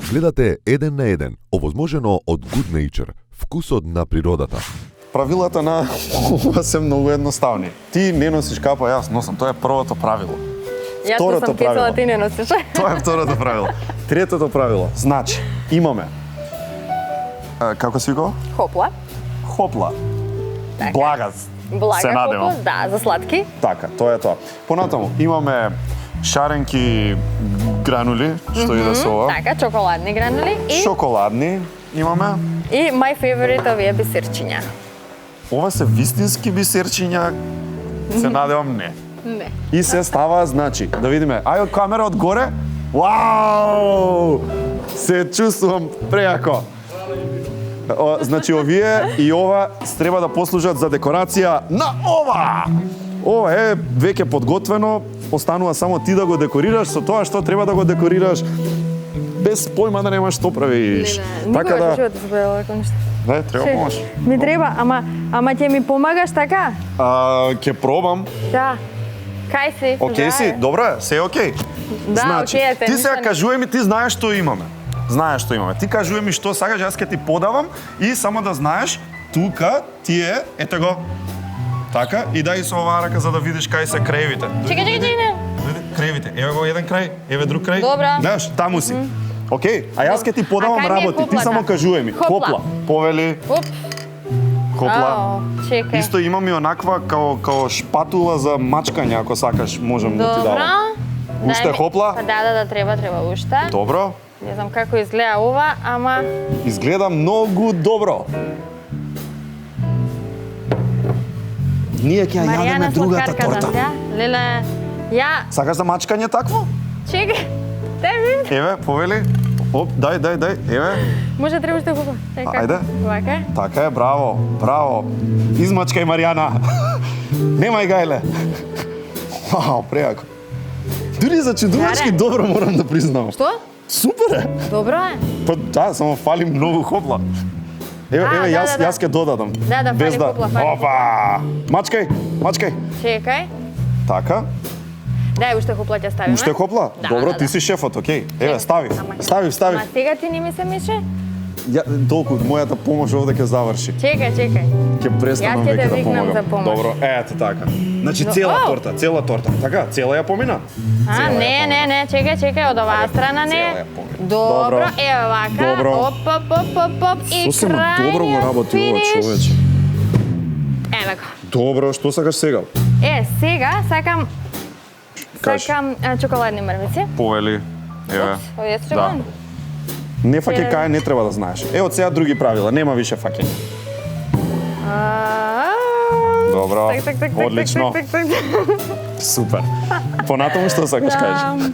Гледате Еден на еден, овозможено од Good Nature, вкусот на природата. Правилата на ова се многу едноставни. Ти не носиш капа, јас носам. Тоа е првото правило. Јас сум кецала, ти не носиш. Тоа е второто правило. Третото правило. Значи, имаме како си го? Хопла. Хопла. Така. Блага. Блага се надевам. хопла, да, за сладки. Така, тоа е тоа. Понатаму имаме шаренки гранули, што иде со ова. Така, чоколадни гранули и Шоколадни имаме. и my favorite овие бисерчиња. Ова се вистински бисерчиња. Се надевам не. Не. И се става, значи, да видиме. Ај од камера од горе. Вау! Се чувствувам прејако. Значи, овие и ова треба да послужат за декорација на ова. Ова е веќе подготвено, останува само ти да го декорираш со тоа што треба да го декорираш. Без појма да немаш што правиш. Така да живот да се правила како нешто. Не, треба помош. Ми треба, ама ќе ми помагаш така? Ќе пробам. Да. Кај си? Океј си, добро е, се е океј. Да, Значи, океј е, ти сега ништо не- кажувај ми, ти знаеш што имаме. Знаеш што имаме. Ти кажувај ми што сакаш, јас ќе ти подавам и само да знаеш, тука ти е, ете го. Така, и дај со оваа рака за да видиш кај се краевите. Чекај, не. Види, краевите. Еве го еден крај, еве друг крај. Добра. Знаеш, таму си. Океј, а јас ќе ти подавам А кај ми е работи. Ти хоплата? само кажувај ми. Хопла. Повели, Оп. хопла. Ао, чекај. Исто имам и онаква као шпатула за мачкање, ако сакаш, можам да ти Добро. дадам. Уште Дај ми- хопла? Па да, треба уште. Добро. Не знам како изгледа ова, ама Изгледа многу добро. Ние ќе ја јадеме Маријана другата сладкарка торта. Леле, ја, Сакаш за мачкање такво? чекај. Дај ми. Еве, повели. Оп, дај, еве. Може треба уште хубаво. Чекај. Ајде. Вака е. Така е, браво. Измачкај, Маријана. Немај гајле. Вау, преако. Дури зачудувачки Даре. добро морам да признам. Што? Супер е. Добро е. Па да, само фали многу хопла. Еве, А, еве, да, јас да. ќе додадам. Да, фали Без хопла, фали Опа! Мачкај. Чекај. Така. Дај уште хопла ќе ставиме. Уште хопла? Да, Добро, да, ти да. си шефот, окей. Еве, Ама- стави. Ма сега ти не ми се мише? Ја толку мојата помош овде ќе заврши. Чекај. Ќе престанам Јас ќе те веќе да викнам помагам. за помош. Добро, ето така. Значи цела О! торта. Така, цела ја помина? А, Цела ја не, чекај, од оваа страна цела ја не. помина. Добро, Добро. еве вака. Добро. Оп, и Сосема крај. добро го работи ова човече. Еве го. Добро, што сакаш сега? Сега сакам Кажи. чоколадни мрвици. Повели. Еве. Овие се чоколадни. Не фаќе Сега. кај не треба да знаеш. Од сега други правила, нема више фаќење. Добро. Так. Одлично. Супер. Понатаму што сакаш кажеш?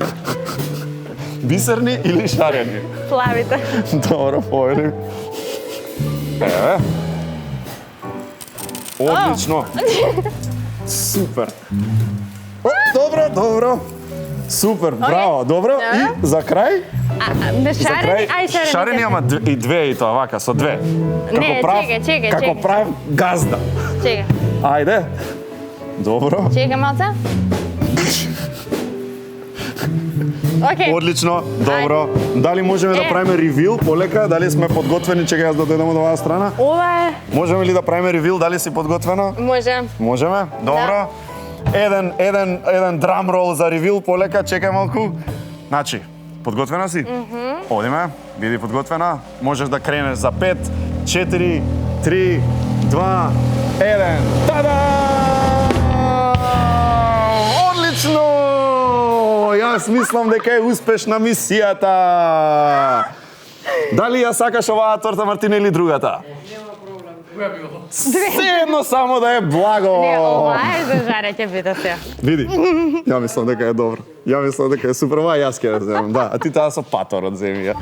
Бисерни или шарени? Плавите. Добро, повели. Еве. Одлично. Супер. О, добро. Супер, браво, добро. И за крај? Не шарени, шарени. Шарени ама и две и тоа, вака, со две. Не, чекај. Како прав газда. Чекај. Ајде. Добро. Чекај малце. Океј. Одлично, добро. Дали можеме да правиме ревил полека? Дали сме подготвени? Чекај јас да дојдам од оваа страна. Ова е. Можеме ли да правиме ревил? Дали си подготвена? Може. Можеме? Добро. Еден драм рол за ревил полека, чекај малку. Значи, подготвена си? Одиме, биди подготвена. Можеш да кренеш за 5, 4, 3, 2, 1. Тада! Одлично! Јас мислам дека е успешна мисијата. Дали ја сакаш оваа торта, Мартина, или другата? Се едно само да е благо. Не, ова е за жарење биде се. Види, ја мислам дека е добро. Ја мислам дека е супер, ова јас ќе ја земам, да. А ти таа со паторот земи ја.